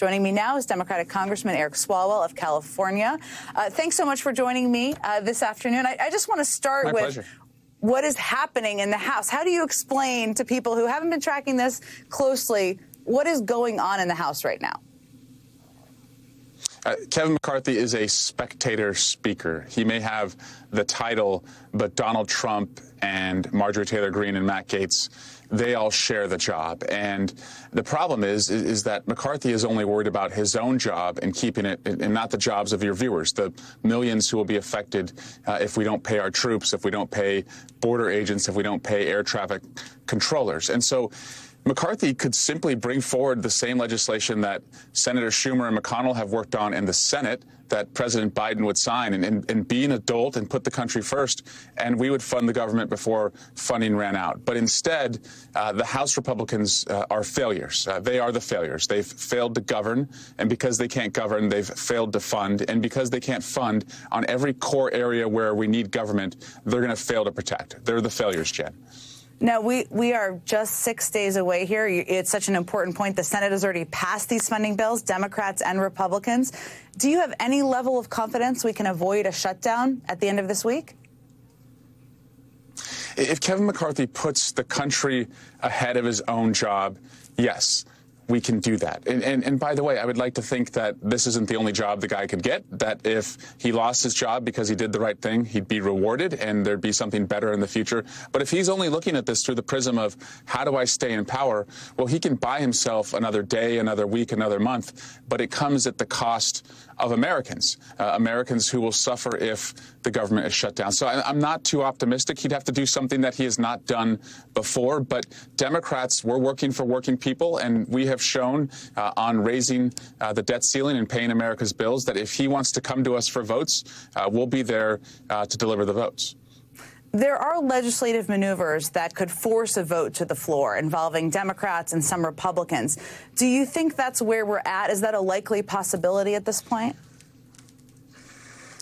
Joining me now is Democratic Congressman Eric Swalwell of California. Thanks so much for joining me this afternoon. I just want to start My with pleasure. What is happening in the House. How do you explain to people who haven't been tracking this closely what is going on in the House right now? Kevin McCarthy is a spectator speaker. He may have the title, but Donald Trump and Marjorie Taylor Greene and Matt Gaetz, they all share the job. And the problem is that McCarthy is only worried about his own job and keeping it, and not the jobs of your viewers, the millions who will be affected if we don't pay our troops, if we don't pay border agents, if we don't pay air traffic controllers. And so McCarthy could simply bring forward the same legislation that Senator Schumer and McConnell have worked on in the Senate that President Biden would sign and be an adult and put the country first, and we would fund the government before funding ran out. But instead, the House Republicans are failures. They are the failures. They've failed to govern, and because they can't govern, they've failed to fund. And because they can't fund on every core area where we need government, they're going to fail to protect. They're the failures, Jen. Now, we are just 6 days away here. It's such an important point. The Senate has already passed these funding bills, Democrats and Republicans. Do you have any level of confidence we can avoid a shutdown at the end of this week? If Kevin McCarthy puts the country ahead of his own job, yes, we can do that. And by the way, I would like to think that this isn't the only job the guy could get, that if he lost his job because he did the right thing, he'd be rewarded and there'd be something better in the future. But if he's only looking at this through the prism of how do I stay in power, well, he can buy himself another day, another week, another month, but it comes at the cost of Americans, Americans who will suffer if the government is shut down. So I'm not too optimistic. He'd have to do something that he has not done before. But Democrats, we're working for working people, and we have shown on raising the debt ceiling and paying America's bills that if he wants to come to us for votes, we'll be there to deliver the votes. There are legislative maneuvers that could force a vote to the floor involving Democrats and some Republicans. Do you think that's where we're at? Is that a likely possibility at this point?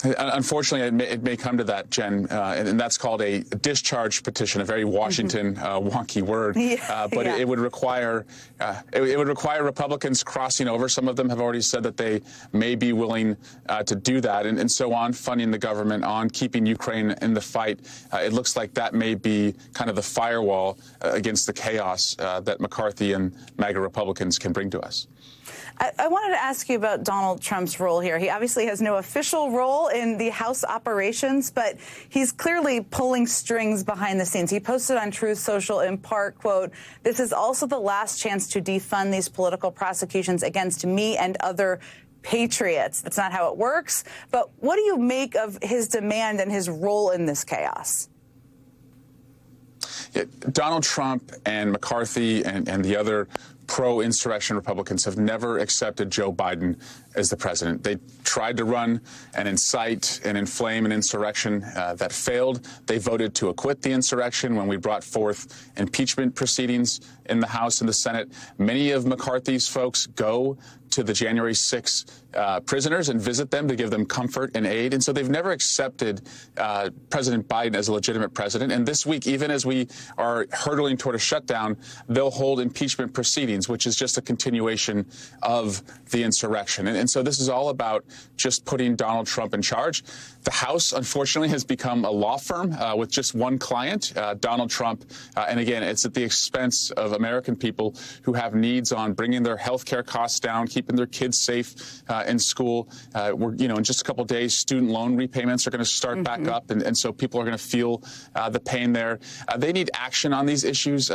Unfortunately, it may come to that, Jen, and that's called a discharge petition, a very Washington wonky word. But it would require Republicans crossing over. Some of them have already said that they may be willing to do that, and so on funding the government, on keeping Ukraine in the fight. It looks like that may be kind of the firewall against the chaos that McCarthy and MAGA Republicans can bring to us. I wanted to ask you about Donald Trump's role here. He obviously has no official role in the House operations, but he's clearly pulling strings behind the scenes. He posted on Truth Social in part, quote, "This is also the last chance to defund these political prosecutions against me and other patriots." That's not how it works. But what do you make of his demand and his role in this chaos? Yeah, Donald Trump and McCarthy and the other pro-insurrection Republicans have never accepted Joe Biden as the president. They tried to run and incite and inflame an insurrection that failed. They voted to acquit the insurrection when we brought forth impeachment proceedings in the House and the Senate. Many of McCarthy's folks go to the January 6 prisoners and visit them to give them comfort and aid. And so they've never accepted President Biden as a legitimate president. And this week, even as we are hurtling toward a shutdown, they'll hold impeachment proceedings, which is just a continuation of the insurrection. And so this is all about just putting Donald Trump in charge. The House, unfortunately, has become a law firm with just one client, Donald Trump. And again, it's at the expense of American people who have needs on bringing their health care costs down, keeping their kids safe in school. In just a couple of days, student loan repayments are going to start back up. And so people are going to feel the pain there. They need action on these issues.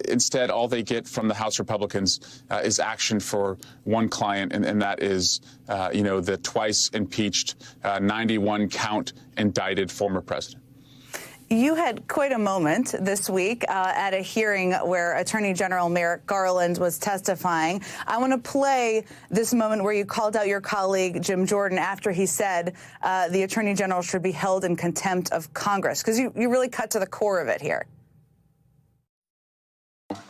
Instead, all they get from the House Republicans is action for one client, and that is, the twice impeached, 91 count indicted former president. You had quite a moment this week at a hearing where Attorney General Merrick Garland was testifying. I want to play this moment where you called out your colleague, Jim Jordan, after he said the Attorney General should be held in contempt of Congress, because you really cut to the core of it here.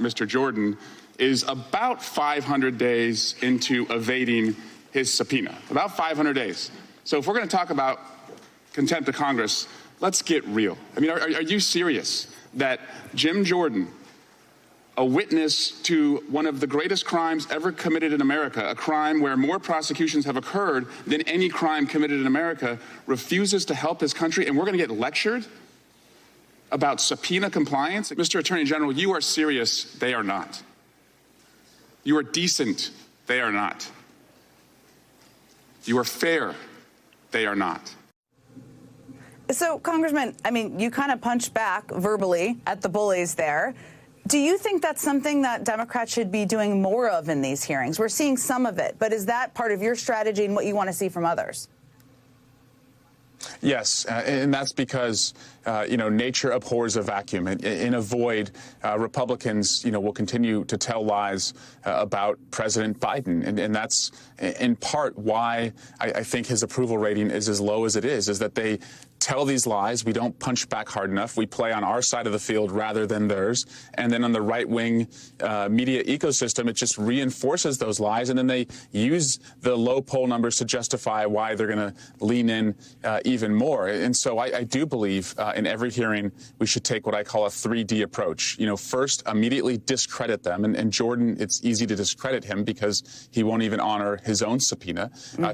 Mr. Jordan is about 500 days into evading his subpoena, about 500 days. So if we're going to talk about contempt of Congress, let's get real. I mean, are you serious that Jim Jordan a witness to one of the greatest crimes ever committed in America, a crime where more prosecutions have occurred than any crime committed in America, refuses to help his country, and we're going to get lectured about subpoena compliance? Mr. Attorney General, you are serious. They are not. You are decent. They are not. You are fair. They are not. So, Congressman, I mean, you kind of punched back verbally at the bullies there. Do you think that's something that Democrats should be doing more of in these hearings? We're seeing some of it, but is that part of your strategy and what you want to see from others? Yes, and that's because, nature abhors a vacuum. In a void, Republicans, will continue to tell lies about President Biden. And that's in part why I think his approval rating is as low as it is that they tell these lies. We don't punch back hard enough. We play on our side of the field rather than theirs. And then on the right-wing media ecosystem, it just reinforces those lies. And then they use the low poll numbers to justify why they're going to lean in even more. And so I do believe in every hearing we should take what I call a 3D approach. First, immediately discredit them. And Jordan, it's easy to discredit him because he won't even honor his own subpoena.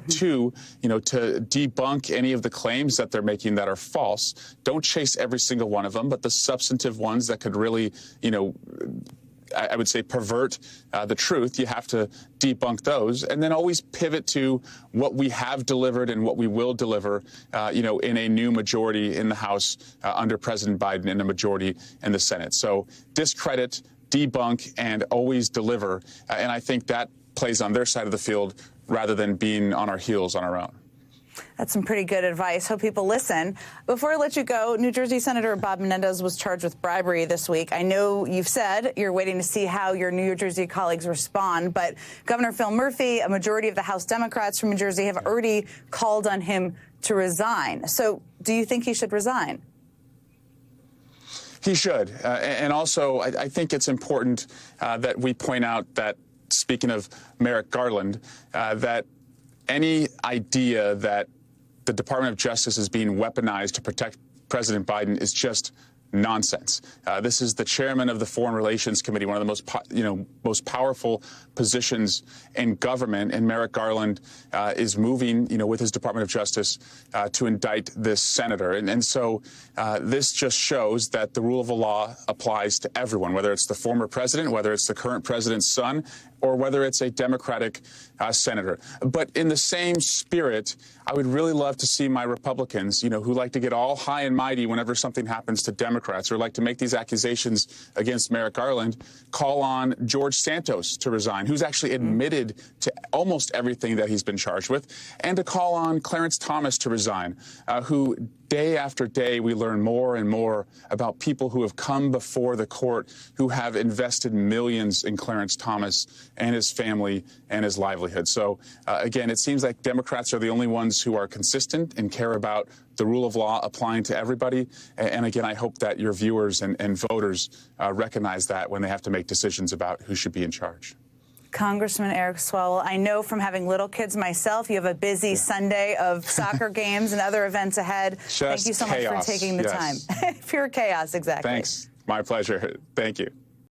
Two, to debunk any of the claims that they're making that are false. Don't chase every single one of them, but the substantive ones that could really, I would say pervert the truth, you have to debunk those, and then always pivot to what we have delivered and what we will deliver, in a new majority in the House under President Biden and a majority in the Senate. So discredit, debunk, and always deliver. And I think that plays on their side of the field rather than being on our heels on our own. That's some pretty good advice. Hope people listen. Before I let you go, New Jersey Senator Bob Menendez was charged with bribery this week. I know you've said you're waiting to see how your New Jersey colleagues respond, but Governor Phil Murphy, a majority of the House Democrats from New Jersey, have already called on him to resign. So do you think he should resign? He should. And also, I think it's important that we point out that, speaking of Merrick Garland, that any idea that the Department of Justice is being weaponized to protect President Biden is just nonsense. This is the chairman of the Foreign Relations Committee, one of the most powerful positions in government, and Merrick Garland is moving, with his Department of Justice to indict this senator. And so this just shows that the rule of the law applies to everyone, whether it's the former president, whether it's the current president's son, or whether it's a Democratic senator. But in the same spirit, I would really love to see my Republicans, who like to get all high and mighty whenever something happens to Democrats or like to make these accusations against Merrick Garland, call on George Santos to resign, who's actually admitted to almost everything that he's been charged with, and to call on Clarence Thomas to resign, who day after day we learn more and more about people who have come before the court who have invested millions in Clarence Thomas and his family and his livelihood. So, again, it seems like Democrats are the only ones who are consistent and care about the rule of law applying to everybody. And again, I hope that your viewers and voters recognize that when they have to make decisions about who should be in charge. Congressman Eric Swalwell, I know from having little kids myself, you have a busy Sunday of soccer games and other events ahead. Just Thank you so much for taking the time. Pure chaos, exactly. Thanks. My pleasure. Thank you.